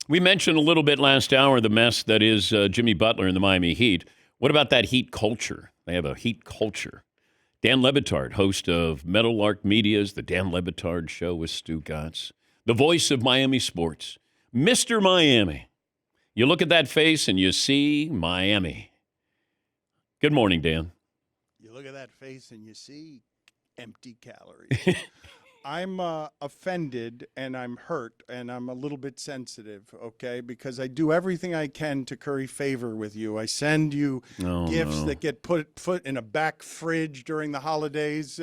We mentioned a little bit last hour the mess that is Jimmy Butler and the Miami Heat. What about that Heat culture? They have a Heat culture. Dan Levitard, host of Meadowlark Media's The Dan Levitard Show with Stu Gatz, the voice of Miami sports, Mr. Miami. You look at that face and you see Miami. Good morning, Dan. You look at that face and you see empty calories. I'm offended and I'm hurt and I'm a little bit sensitive, okay? Because I do everything I can to curry favor with you. I send you gifts that get put in a back fridge during the holidays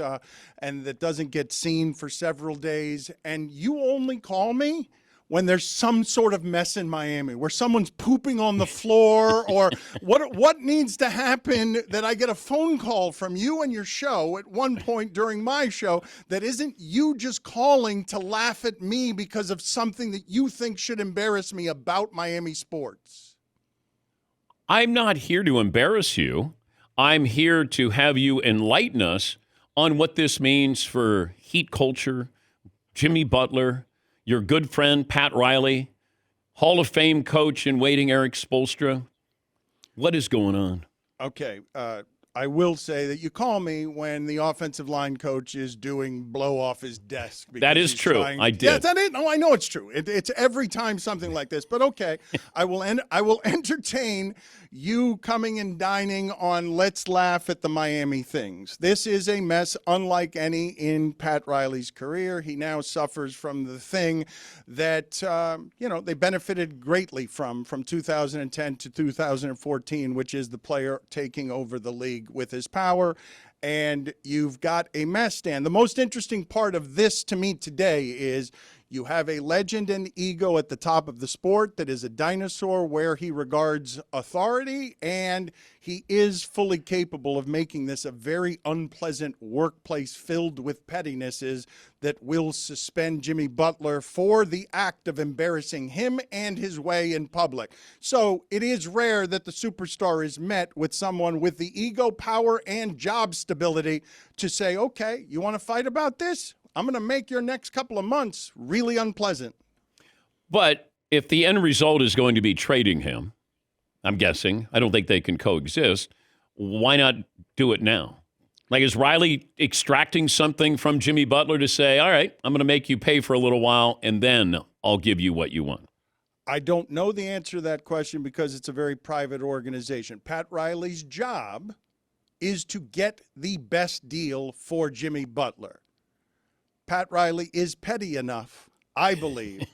and that doesn't get seen for several days. And you only call me when there's some sort of mess in Miami, where someone's pooping on the floor, or what needs to happen that I get a phone call from you and your show at one point during my show that isn't you just calling to laugh at me because of something that you think should embarrass me about Miami sports. I'm not here to embarrass you. I'm here to have you enlighten us on what this means for Heat culture, Jimmy Butler, your good friend, Pat Riley, Hall of Fame coach in waiting, Eric Spoelstra. What is going on? Okay, I will say that you call me when the offensive line coach is doing blow off his desk. That is true. I did. Yeah, that is, no, I know it's true. It's every time something like this. But okay, I will entertain you coming and dining on Let's Laugh at the Miami Things. This is a mess unlike any in Pat Riley's career. He now suffers from the thing that they benefited greatly from 2010 to 2014, which is the player taking over the league with his power, and you've got a mess, Dan. The most interesting part of this to me today is you have a legend and ego at the top of the sport that is a dinosaur where he regards authority, and he is fully capable of making this a very unpleasant workplace filled with pettinesses that will suspend Jimmy Butler for the act of embarrassing him and his way in public. So it is rare that the superstar is met with someone with the ego, power, and job stability to say, okay, you want to fight about this? I'm going to make your next couple of months really unpleasant. But if the end result is going to be trading him, I'm guessing, I don't think they can coexist, why not do it now? Like, is Riley extracting something from Jimmy Butler to say, all right, I'm going to make you pay for a little while, and then I'll give you what you want? I don't know the answer to that question because it's a very private organization. Pat Riley's job is to get the best deal for Jimmy Butler. Pat Riley is petty enough, I believe,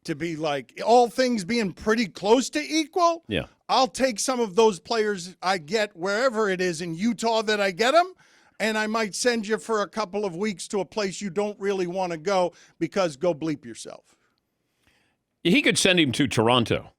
to be like, all things being pretty close to equal, yeah, I'll take some of those players I get wherever it is in Utah that I get them, and I might send you for a couple of weeks to a place you don't really want to go because go bleep yourself. He could send him to Toronto.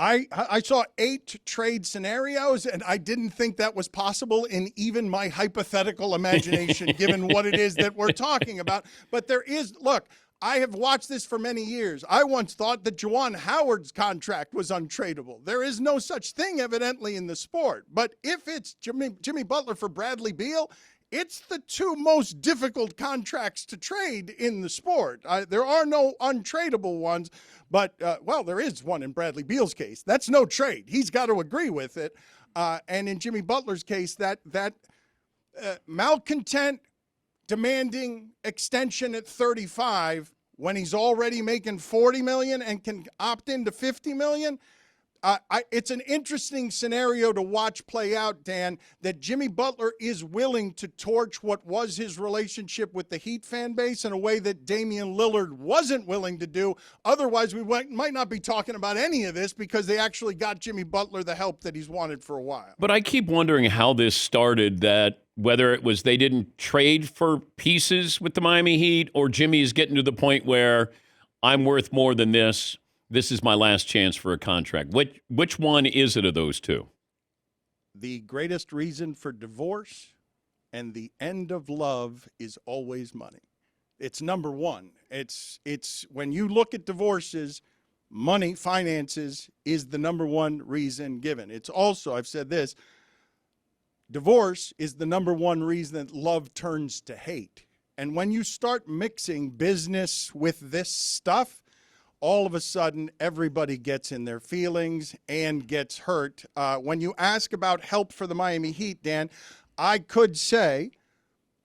I saw 8 trade scenarios, and I didn't think that was possible in even my hypothetical imagination, given what it is that we're talking about. But there is, look, I have watched this for many years. I once thought that Juwan Howard's contract was untradeable. There is no such thing, evidently, in the sport. But if it's Jimmy Butler for Bradley Beal, it's the 2 most difficult contracts to trade in the sport. There are no untradeable ones, but, there is one in Bradley Beal's case. That's no trade. He's got to agree with it. And in Jimmy Butler's case, that malcontent demanding extension at 35 when he's already making $40 million and can opt into $50 million, it's an interesting scenario to watch play out, Dan, that Jimmy Butler is willing to torch what was his relationship with the Heat fan base in a way that Damian Lillard wasn't willing to do. Otherwise, we might not be talking about any of this because they actually got Jimmy Butler the help that he's wanted for a while. But I keep wondering how this started, that whether it was they didn't trade for pieces with the Miami Heat, or Jimmy is getting to the point where I'm worth more than this. This is my last chance for a contract. Which one is it of those two? The greatest reason for divorce and the end of love is always money. It's number one. It's when you look at divorces, money, finances is the number one reason given. It's also, I've said this, divorce is the number one reason that love turns to hate. And when you start mixing business with this stuff, all of a sudden, everybody gets in their feelings and gets hurt. When you ask about help for the Miami Heat, Dan, I could say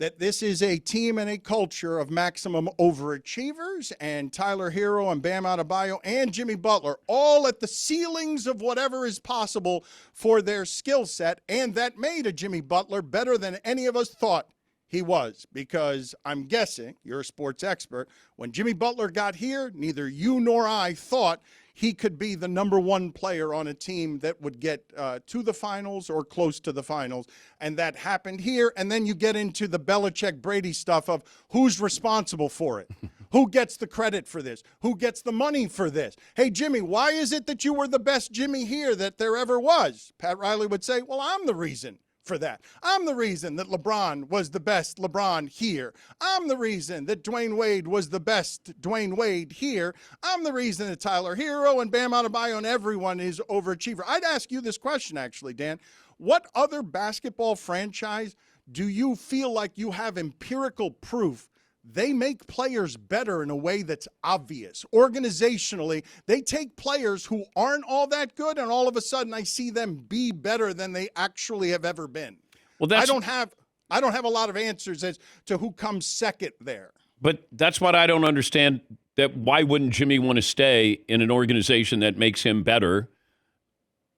that this is a team and a culture of maximum overachievers, and Tyler Hero and Bam Adebayo and Jimmy Butler all at the ceilings of whatever is possible for their skill set, and that made a Jimmy Butler better than any of us thought he was, because I'm guessing, you're a sports expert, when Jimmy Butler got here, neither you nor I thought he could be the number one player on a team that would get to the finals or close to the finals. And that happened here. And then you get into the Belichick-Brady stuff of who's responsible for it. Who gets the credit for this? Who gets the money for this? Hey, Jimmy, why is it that you were the best Jimmy here that there ever was? Pat Riley would say, well, I'm the reason for that. I'm the reason that LeBron was the best LeBron here. I'm the reason that Dwayne Wade was the best Dwayne Wade here. I'm the reason that Tyler Hero and Bam Adebayo and everyone is overachiever. I'd ask you this question, actually, Dan. What other basketball franchise do you feel like you have empirical proof they make players better in a way that's obvious? Organizationally, they take players who aren't all that good, and all of a sudden I see them be better than they actually have ever been. Well, I don't have a lot of answers as to who comes second there. But that's what I don't understand, that why wouldn't Jimmy want to stay in an organization that makes him better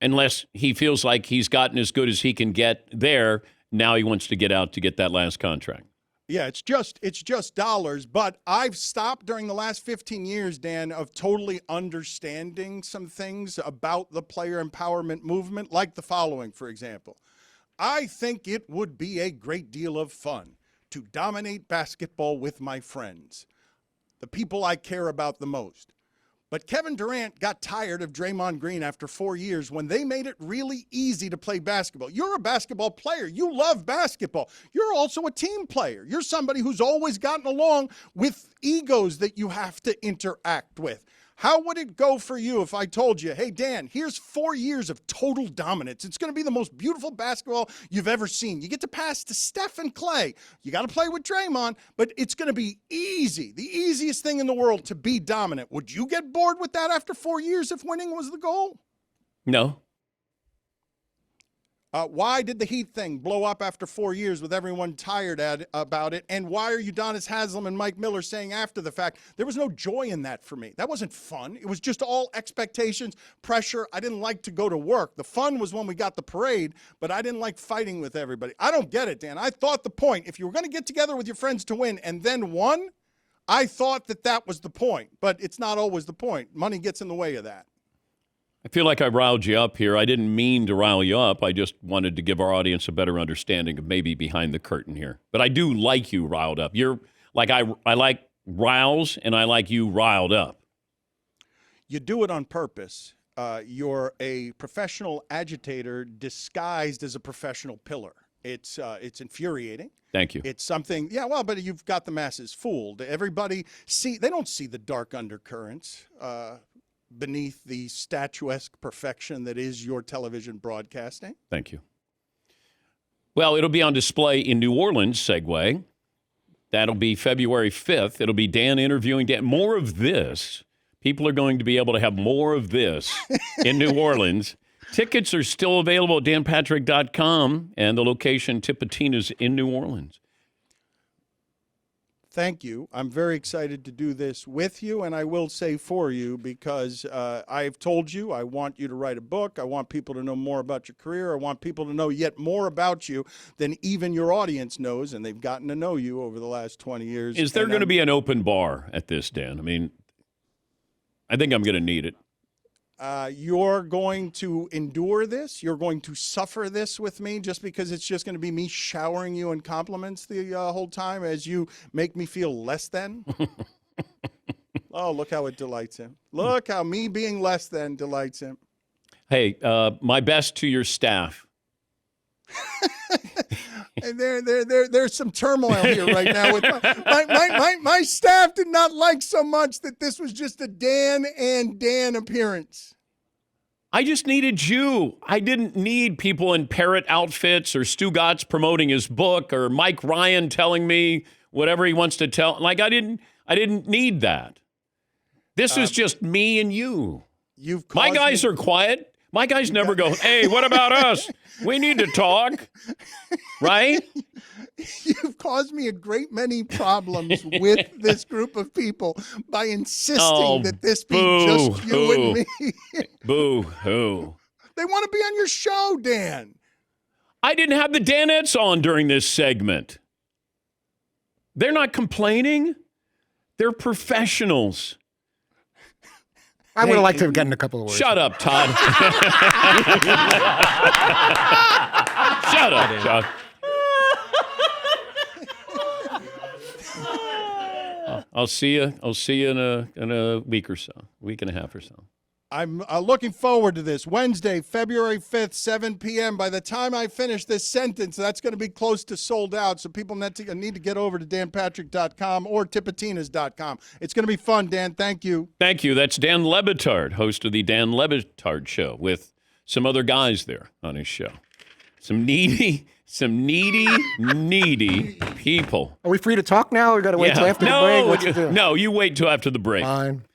unless he feels like he's gotten as good as he can get there. Now he wants to get out to get that last contract. Yeah, it's just dollars, but I've stopped during the last 15 years, Dan, of totally understanding some things about the player empowerment movement, like the following, for example. I think it would be a great deal of fun to dominate basketball with my friends, the people I care about the most. But Kevin Durant got tired of Draymond Green after 4 years when they made it really easy to play basketball. You're a basketball player. You love basketball. You're also a team player. You're somebody who's always gotten along with egos that you have to interact with. How would it go for you if I told you, hey, Dan, here's 4 years of total dominance. It's going to be the most beautiful basketball you've ever seen. You get to pass to Steph and Clay. You got to play with Draymond, but it's going to be easy, the easiest thing in the world to be dominant. Would you get bored with that after 4 years if winning was the goal? No. Why did the Heat thing blow up after 4 years with everyone tired about it? And why are Udonis Haslem and Mike Miller saying after the fact, there was no joy in that for me? That wasn't fun. It was just all expectations, pressure. I didn't like to go to work. The fun was when we got the parade, but I didn't like fighting with everybody. I don't get it, Dan. I thought the point, if you were going to get together with your friends to win and then won, I thought that was the point. But it's not always the point. Money gets in the way of that. I feel like I riled you up here. I didn't mean to rile you up. I just wanted to give our audience a better understanding of maybe behind the curtain here. But I do like you riled up. You're like, I like riles, and I like you riled up. You do it on purpose. You're a professional agitator disguised as a professional pillar. It's infuriating. Thank you. It's something, yeah, well, but you've got the masses fooled. Everybody they don't see the dark undercurrents beneath the statuesque perfection that is your television broadcasting. Thank you. Well, it'll be on display in New Orleans, segue. That'll be February 5th. It'll be Dan interviewing Dan. More of this. People are going to be able to have more of this in New Orleans. Tickets are still available at danpatrick.com, and the location, Tipitina's in New Orleans. Thank you. I'm very excited to do this with you, and I will say for you, because I've told you I want you to write a book. I want people to know more about your career. I want people to know yet more about you than even your audience knows, and they've gotten to know you over the last 20 years. Is there going to be an open bar at this, Dan? I mean, I think I'm going to need it. You're going to endure this. You're going to suffer this with me just because it's just going to be me showering you in compliments the whole time as you make me feel less than. Oh, look how it delights him. Look how me being less than delights him. Hey, my best to your staff. And there's some turmoil here right now. With my staff did not like so much that this was just a Dan and Dan appearance. I just needed you. I didn't need people in parrot outfits or Stu Gatz promoting his book or Mike Ryan telling me whatever he wants to tell. Like I didn't need that. This is just me and you. My guys are quiet. My guys never go, hey, what about us? We need to talk. Right? You've caused me a great many problems with this group of people by insisting that this be just you and me. Boo-hoo. They want to be on your show, Dan. I didn't have the Danettes on during this segment. They're not complaining. They're professionals. I would have liked to have gotten a couple of words. Shut up, Todd. Shut up, Todd. I'll see you. I'll see you in a week or so, week and a half or so. I'm looking forward to this. Wednesday, February 5th, 7 p.m. By the time I finish this sentence, that's going to be close to sold out. So people need to get over to danpatrick.com or tipatinas.com. It's going to be fun, Dan. Thank you. Thank you. That's Dan Le Batard, host of the Dan Le Batard Show, with some other guys there on his show. Some needy people. Are we free to talk now? Or we got to wait till after the break? What you do? No, you wait till after the break. Fine.